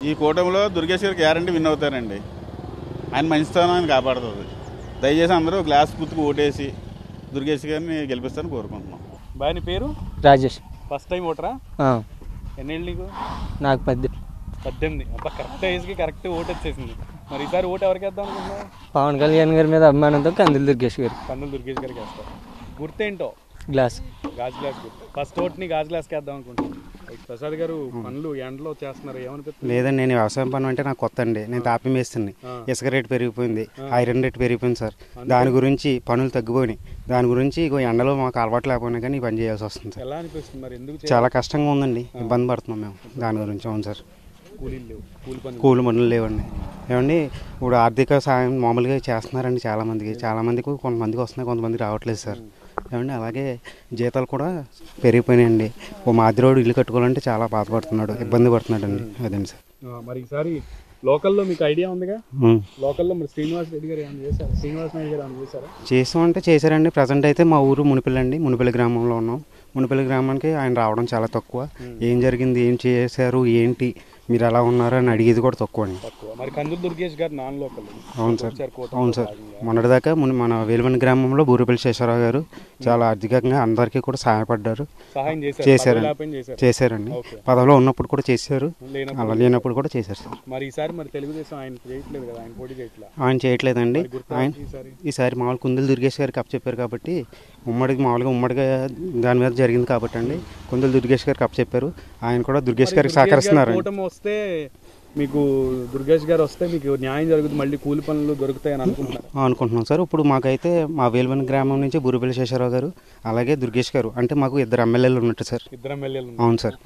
ఈ కూటమిలో దుర్గేష్ గారు గ్యారంటీ విన్ అవుతారండి. ఆయన మంచితనాన్ని కాపాడుతుంది. దయచేసి అందరూ గ్లాస్ గుర్తుకు ఓటేసి దుర్గేష్ గారిని గెలిపిస్తారని కోరుకుంటున్నాం. బాయ్, నీ పేరు? రాజేష్. ఫస్ట్ టైం ఓటరా? ఎన్నేళ్ళు నీకు? నాకు 18. అబ్బా, కరెక్ట్ ఏజ్కి కరెక్ట్ ఓటు వచ్చేసింది. మరి ఈసారి ఓటు ఎవరికి వేద్దాం అనుకుంటున్నావు? పవన్ కళ్యాణ్ గారి మీద అభిమానంతో కందులు దుర్గేష్ గారు. కందులు దుర్గేష్ గారికి వేస్తావు. గుర్తేంటో? గ్లాస్. గాజు గ్లాస్ గుర్తు. ఫస్ట్ ఓట్ని గాజు గ్లాస్కి వేద్దాం అనుకుంటున్నాను. ప్రసాద్ గారు పనులు ఎండలో చేస్తున్నారు, ఏమనిపిస్తుంది? లేదండి, నేను వ్యవసాయం పని అంటే నాకు కొత్త అండి. నేను తాపి మేస్తుంది. ఇసుక రేటు పెరిగిపోయింది, ఐరన్ రేటు పెరిగిపోయింది సార్. దాని గురించి పనులు తగ్గిపోయినాయి. దాని గురించి ఎండలో మాకు అలవాటు లేకపోయినా కానీ పని చేయాల్సి వస్తుంది సార్. ఎలా అనిపిస్తుంది మరి? ఎందుకు? చాలా కష్టంగా ఉందండి, ఇబ్బంది పడుతున్నాం మేము దాని గురించి. అవును సార్, కూలి పనులు లేవండి. ఏమండి, ఇప్పుడు ఆర్థిక సాయం మామూలుగా చేస్తున్నారండి చాలామందికి కొంతమందికి వస్తున్నాయి, కొంతమందికి రావట్లేదు సార్. ఏమండి, అలాగే జీతాలు కూడా పెరిగిపోయినాయండి. ఓ మాదిరోడు ఇల్లు కట్టుకోవాలంటే చాలా బాధపడుతున్నాడు, ఇబ్బంది పడుతున్నాడు అండి. అదండి సార్. మరి ఈసారి లోకల్లో మీకు ఐడియా ఉందిగా, లోకల్లో మరి శ్రీనివాస్ రెడ్డి గారు ఏమైనా చేశారు? శ్రీనివాస్ నాయుడు గారు ఏమైనా చేశారా? చేసామంటే చేశారండి. ప్రజెంట్ అయితే మా ఊరు మునిపల్లి గ్రామంలో ఉన్నాం. మునిపల్లి గ్రామానికి ఆయన రావడం చాలా తక్కువ. ఏం జరిగింది, ఏం చేశారు, ఏంటి, మీరు ఎలా ఉన్నారు అని అడిగేది కూడా తక్కువ అండి. మరి కందులు దుర్గేష్ గారు నాన్ లోకల్. అవును సార్, అవును సార్. మొన్నటిదాకా మన వేలువని గ్రామంలో బూరుపల్లి శేషారావు గారు చాలా ఆర్థికంగా అందరికీ కూడా సహాయపడ్డారు, చేశారండి. పదవిలో ఉన్నప్పుడు కూడా చేశారు, అలా లేనప్పుడు కూడా చేశారు సార్. మరి ఈసారి మరి తెలుగుదేశం ఆయన చేయట్లేదు కదా, ఆయన పోటీ చేయట్లేదు. ఆయన చేయట్లేదండి. ఆయన ఈసారి మామూలు కుందులు దుర్గేష్ గారికి అప్పచెప్పారు కాబట్టి ఉమ్మడిగా దాని మీద జరిగింది కాబట్టి అండి కుందులు దుర్గేష్ గారికి అప్పచెప్పారు. ఆయన కూడా దుర్గేష్ గారికి సహకరిస్తున్నారు. వస్తే మీకు దుర్గేష్ గారు వస్తే మీకు న్యాయం జరుగుతుంది, మళ్ళీ కూలి పనులు దొరుకుతాయని అనుకుంటున్నాం సార్. ఇప్పుడు మాకైతే మా వేలువని గ్రామం నుంచి బూరుపల్లి శేషారావు గారు అలాగే దుర్గేష్ గారు అంటే మాకు 2 ఎమ్మెల్యేలు ఉన్నట్టు సార్. 2 ఎమ్మెల్యేలు? అవును సార్.